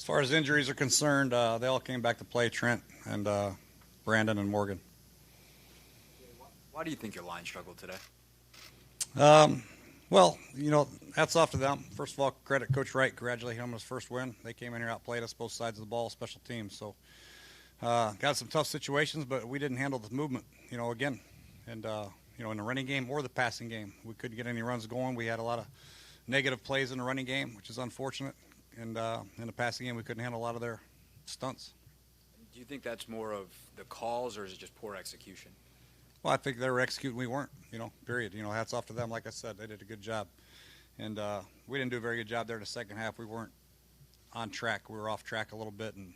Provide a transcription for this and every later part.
far as injuries are concerned, they all came back to play, Trent and Brandon and Morgan. Why do you think your line struggled today? Well, hats off to them. First of all, credit Coach Wright. Congratulate him on his first win. They came in here, outplayed us both sides of the ball, special teams. So got some tough situations, but we didn't handle the movement, again. And, in the running game or the passing game, we couldn't get any runs going. We had a lot of negative plays in the running game, which is unfortunate. And in the passing game, we couldn't handle a lot of their stunts. Do you think that's more of the calls, or is it just poor execution? Well, I think they were executing. We weren't, period. Hats off to them. Like I said, they did a good job. And we didn't do a very good job there in the second half. We weren't on track. We were off track a little bit, and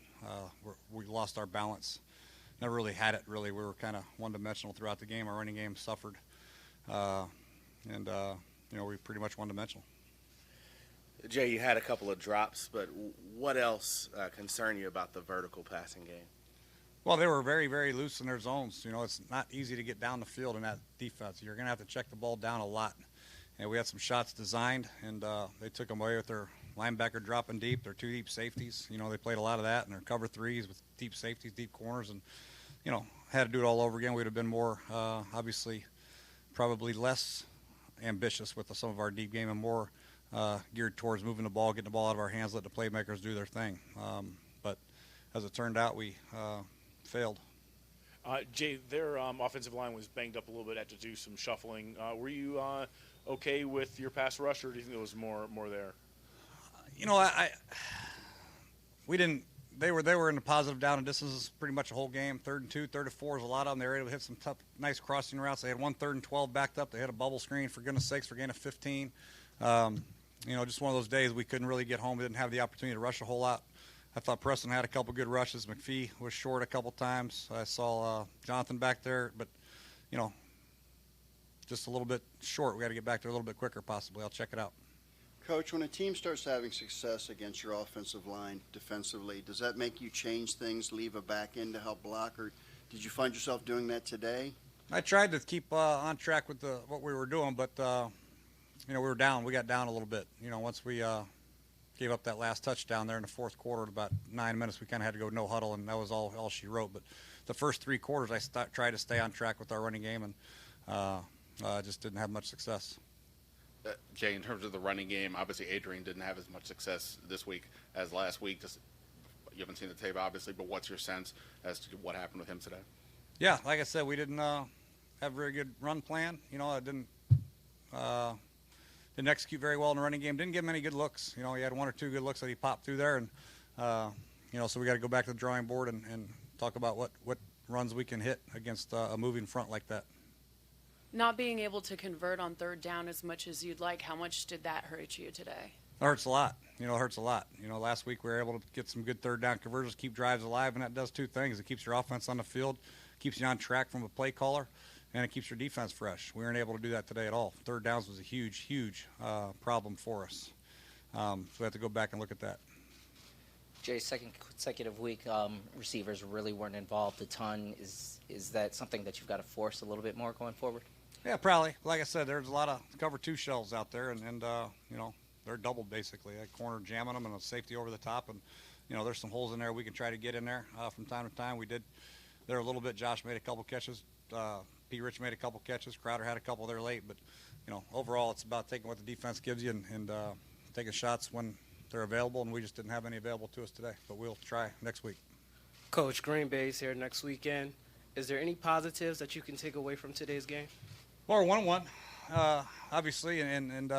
we lost our balance. Never really had it, really. We were kind of one-dimensional throughout the game. Our running game suffered. We were pretty much one-dimensional. Jay, you had a couple of drops, but what else concerned you about the vertical passing game? Well, they were very, very loose in their zones. It's not easy to get down the field in that defense. You're going to have to check the ball down a lot. And we had some shots designed, and they took them away with their linebacker dropping deep, their two deep safeties. They played a lot of that, and their cover threes with deep safeties, deep corners, and, had to do it all over again. We'd have been more, obviously, probably less ambitious with some of our deep game and more geared towards moving the ball, getting the ball out of our hands, let the playmakers do their thing. But as it turned out, we failed. Jay, their offensive line was banged up a little bit, had to do some shuffling. Were you okay with your pass rush, or do you think there was more there? We didn't. They were in the positive down and distances pretty much the whole game. 3rd and 2, 3rd and 4 is a lot of them. They were able to hit some tough, nice crossing routes. They had one 3rd and 12 backed up. They had a bubble screen, for goodness sakes, for gain of 15. Just one of those days we couldn't really get home. We didn't have the opportunity to rush a whole lot. I thought Preston had a couple good rushes. McPhee was short a couple times. I saw Jonathan back there, but, just a little bit short. We got to get back there a little bit quicker possibly. I'll check it out. Coach, when a team starts having success against your offensive line defensively, does that make you change things, leave a back end to help block, or did you find yourself doing that today? I tried to keep on track with what we were doing, but, we were down. We got down a little bit. Once we gave up that last touchdown there in the fourth quarter at about 9 minutes, we kind of had to go no huddle, and that was all she wrote. But the first 3 quarters, I tried to stay on track with our running game, and just didn't have much success. Jay, in terms of the running game, obviously Adrian didn't have as much success this week as last week. You haven't seen the tape, obviously, but what's your sense as to what happened with him today? Yeah, like I said, we didn't have a very good run plan. I didn't execute very well in the running game. Didn't give him any good looks. He had 1 or 2 good looks that he popped through there, and so we got to go back to the drawing board and talk about what runs we can hit against a moving front like that. Not being able to convert on 3rd down as much as you'd like, how much did that hurt you today? It hurts a lot. It hurts a lot. Last week we were able to get some good 3rd down conversions, keep drives alive, and that does 2 things. It keeps your offense on the field, keeps you on track from a play caller, and it keeps your defense fresh. We weren't able to do that today at all. 3rd downs was a huge, huge problem for us. So we have to go back and look at that. Jay, second consecutive week, receivers really weren't involved a ton. Is that something that you've got to force a little bit more going forward? Yeah, probably. Like I said, there's a lot of cover 2 shells out there, and they're doubled basically. A corner jamming them and a safety over the top, and there's some holes in there we can try to get in there from time to time. We did there a little bit. Josh made a couple catches. P. Rich made a couple catches. Crowder had a couple there late, but overall it's about taking what the defense gives you and taking shots when they're available, and we just didn't have any available to us today. But we'll try next week. Coach, Green Bay's here next weekend. Is there any positives that you can take away from today's game? Well, we're 1-1, obviously, and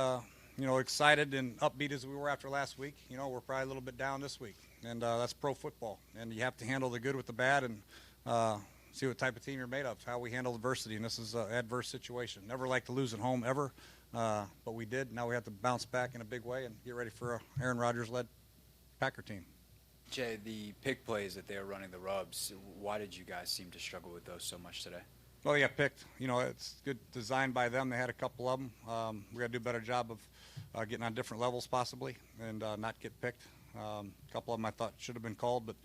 excited and upbeat as we were after last week. We're probably a little bit down this week, and that's pro football. And you have to handle the good with the bad and see what type of team you're made of, how we handle adversity. And this is an adverse situation. Never like to lose at home ever, but we did. Now we have to bounce back in a big way and get ready for an Aaron Rodgers-led Packer team. Jay, the pick plays that they were running, the rubs, why did you guys seem to struggle with those so much today? Well, yeah, picked. It's good design by them. They had a couple of them. We got to do a better job of getting on different levels possibly and not get picked. A couple of them I thought should have been called, but,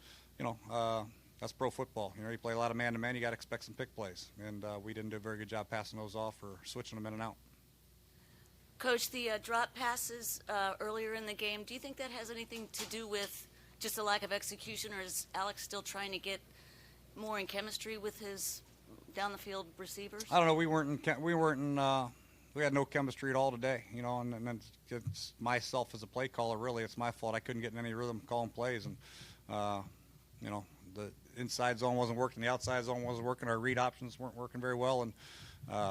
that's pro football. You play a lot of man-to-man, you got to expect some pick plays. And we didn't do a very good job passing those off or switching them in and out. Coach, the drop passes earlier in the game, do you think that has anything to do with just a lack of execution, or is Alex still trying to get more in chemistry with his down the field receivers? I don't know. We had no chemistry at all today, you know, and then it's myself as a play caller. Really, it's my fault. I couldn't get in any rhythm calling plays, and you know, the inside zone wasn't working, the outside zone wasn't working. Our read options weren't working very well, and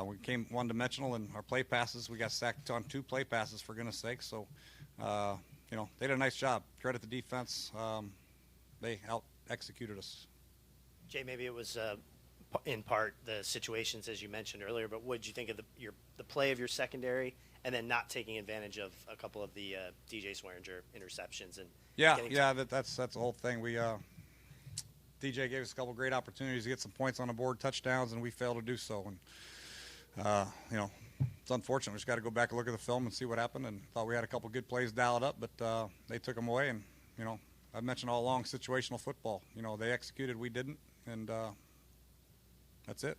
we came one-dimensional. And our play passes, we got sacked on 2 play passes, for goodness sake. So, you know, they did a nice job. Credit the defense. They out-executed us. Jay, maybe it was in part the situations as you mentioned earlier, but what did you think of the play of your secondary, and then not taking advantage of a couple of the DJ Swearinger interceptions? And that's the whole thing. We DJ gave us a couple great opportunities to get some points on the board, touchdowns, and we failed to do so. And you know, it's unfortunate. We just got to go back and look at the film and see what happened. And thought we had a couple good plays dialed up, but they took them away. And you know, I've mentioned all along situational football. You know, they executed, we didn't, and that's it.